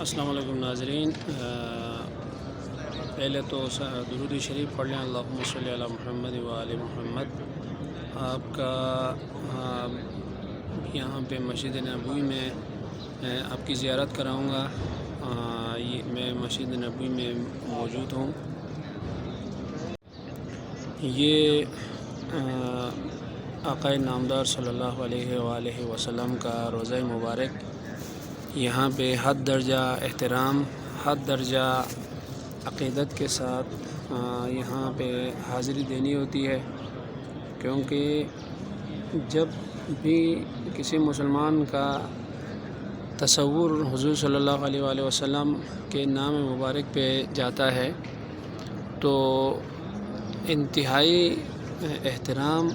السلام علیکم ناظرین، پہلے تو درود شریف پڑھ لیں، اللہم صلی علی محمد و آل محمد۔ آپ کا یہاں پہ مسجد نبوی میں آپ کی زیارت کراؤں گا۔ میں مسجد نبوی میں موجود ہوں۔ یہ آقائے نامدار صلی اللہ علیہ وآلہ وسلم کا روضہ مبارک، یہاں پہ حد درجہ احترام، حد درجہ عقیدت کے ساتھ یہاں پہ حاضری دینی ہوتی ہے، کیونکہ جب بھی کسی مسلمان کا تصور حضور صلی اللہ علیہ وآلہ وسلم کے نام مبارک پہ جاتا ہے تو انتہائی احترام،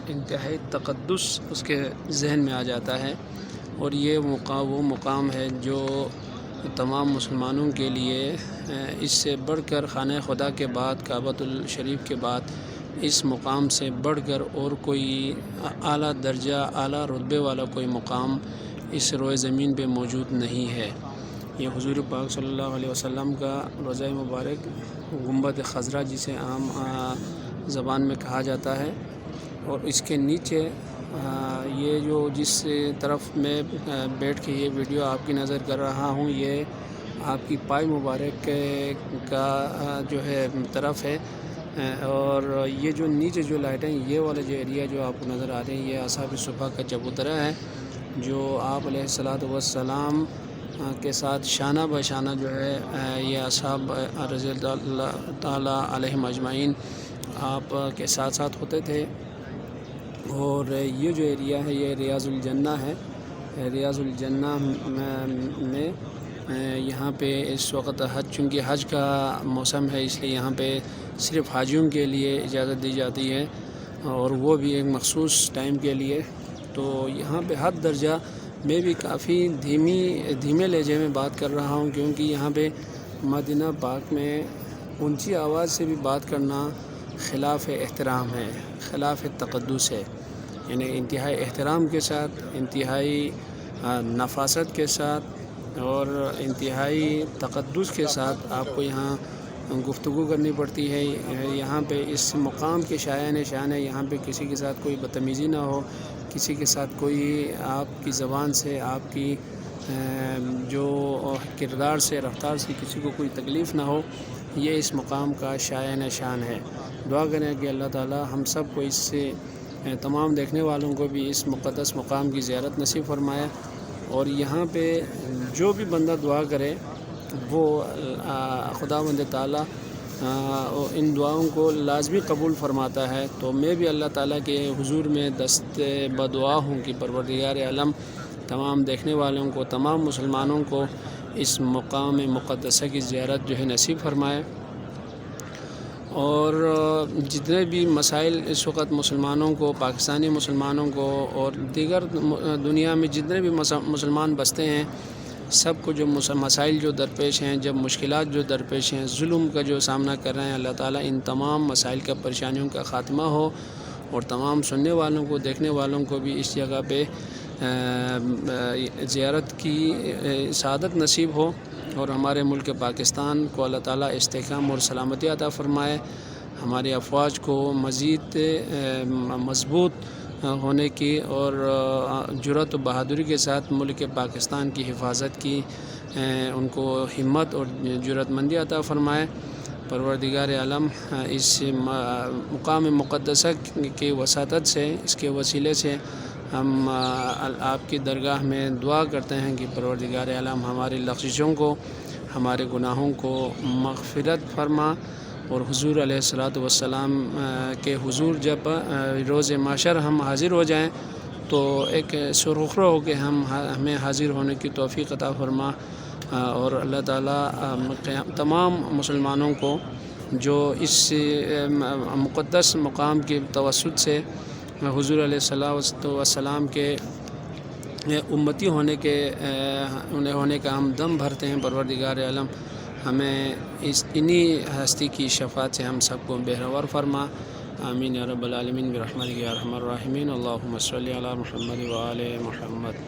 انتہائی تقدس اس کے ذہن میں آ جاتا ہے، اور یہ وہ مقام ہے جو تمام مسلمانوں کے لیے اس سے بڑھ کر خانہ خدا کے بعد، کعبۃ الشریف کے بعد، اس مقام سے بڑھ کر اور کوئی اعلیٰ درجہ، اعلیٰ رتبے والا کوئی مقام اس روئے زمین پہ موجود نہیں ہے۔ یہ حضور پاک صلی اللہ علیہ وسلم کا روضہ مبارک، گنبد خضرا جسے عام زبان میں کہا جاتا ہے، اور اس کے نیچے یہ جو جس طرف میں بیٹھ کے یہ ویڈیو آپ کی نظر کر رہا ہوں، یہ آپ کی پائے مبارک کا جو ہے طرف ہے، اور یہ جو نیچے جو لائٹیں، یہ والا جو ایریا جو آپ کو نظر آ رہے ہیں، یہ اصحاب صفہ کا چبوترا ہے، جو آپ علیہ الصلوۃ والسلام کے ساتھ شانہ بہ شانہ جو ہے یہ اصحاب رضی اللہ تعالیٰ علیہم اجمعین آپ کے ساتھ ساتھ ہوتے تھے۔ اور یہ جو ایریا ہے یہ ریاض الجنہ ہے۔ ریاض الجنہ میں یہاں پہ اس وقت چونکہ حج کا موسم ہے، اس لیے یہاں پہ صرف حاجیوں کے لیے اجازت دی جاتی ہے، اور وہ بھی ایک مخصوص ٹائم کے لیے۔ تو یہاں پہ حد درجہ میں بھی کافی دھیمے لہجے میں بات کر رہا ہوں، کیونکہ یہاں پہ مدینہ پاک میں اونچی آواز سے بھی بات کرنا خلاف احترام ہے، خلاف تقدس ہے، یعنی انتہائی احترام کے ساتھ، انتہائی نفاست کے ساتھ اور انتہائی تقدس کے ساتھ آپ کو یہاں گفتگو کرنی پڑتی ہے۔ یہاں پہ اس مقام کے شایان شان ہے، یہاں پہ کسی کے ساتھ کوئی بدتمیزی نہ ہو، کسی کے ساتھ کوئی آپ کی زبان سے، آپ کی جو کردار سے، رفتار سے کسی کو کوئی تکلیف نہ ہو، یہ اس مقام کا شایان شان ہے۔ دعا کریں کہ اللہ تعالی ہم سب کو اس سے، تمام دیکھنے والوں کو بھی اس مقدس مقام کی زیارت نصیب فرمائے، اور یہاں پہ جو بھی بندہ دعا کرے وہ خداوند تعالی ان دعاؤں کو لازمی قبول فرماتا ہے۔ تو میں بھی اللہ تعالیٰ کے حضور میں دست بدعا ہوں کہ پروردگار عالم تمام دیکھنے والوں کو، تمام مسلمانوں کو اس مقام مقدسہ کی زیارت جو ہے نصیب فرمائے، اور جتنے بھی مسائل اس وقت مسلمانوں کو، پاکستانی مسلمانوں کو اور دیگر دنیا میں جتنے بھی مسلمان بستے ہیں، سب کو جو مسائل جو درپیش ہیں، جب مشکلات جو درپیش ہیں، ظلم کا جو سامنا کر رہے ہیں، اللہ تعالیٰ ان تمام مسائل کا، پریشانیوں کا خاتمہ ہو، اور تمام سننے والوں کو، دیکھنے والوں کو بھی اس جگہ پہ زیارت کی سعادت نصیب ہو، اور ہمارے ملک پاکستان کو اللہ تعالیٰ استحکام اور سلامتی عطا فرمائے، ہماری افواج کو مزید مضبوط ہونے کی اور جرأت و بہادری کے ساتھ ملک پاکستان کی حفاظت کی ان کو ہمت اور جرأت مندی عطا فرمائے۔ پروردگار عالم اس مقام مقدسہ کی وساطت سے، اس کے وسیلے سے ہم آپ کی درگاہ میں دعا کرتے ہیں کہ پروردگار عالم ہماری لغزشوں کو، ہمارے گناہوں کو مغفرت فرما، اور حضور علیہ الصلوۃ والسلام کے حضور جب روز محشر ہم حاضر ہو جائیں تو ایک سرخرو ہو کے ہمیں حاضر ہونے کی توفیق عطا فرما، اور اللہ تعالیٰ تمام مسلمانوں کو جو اس مقدس مقام کے توسط سے حضور علیہ الصلوۃ والسلام کے امتی ہونے کا ہم دم بھرتے ہیں، پروردگار عالم ہمیں انہی ہستی کی شفاعت سے ہم سب کو بہرور فرما۔ آمین یا رب العالمین برحمتک یا ارحم الراحمین۔ اللہم صلی علی محمد و آل محمد۔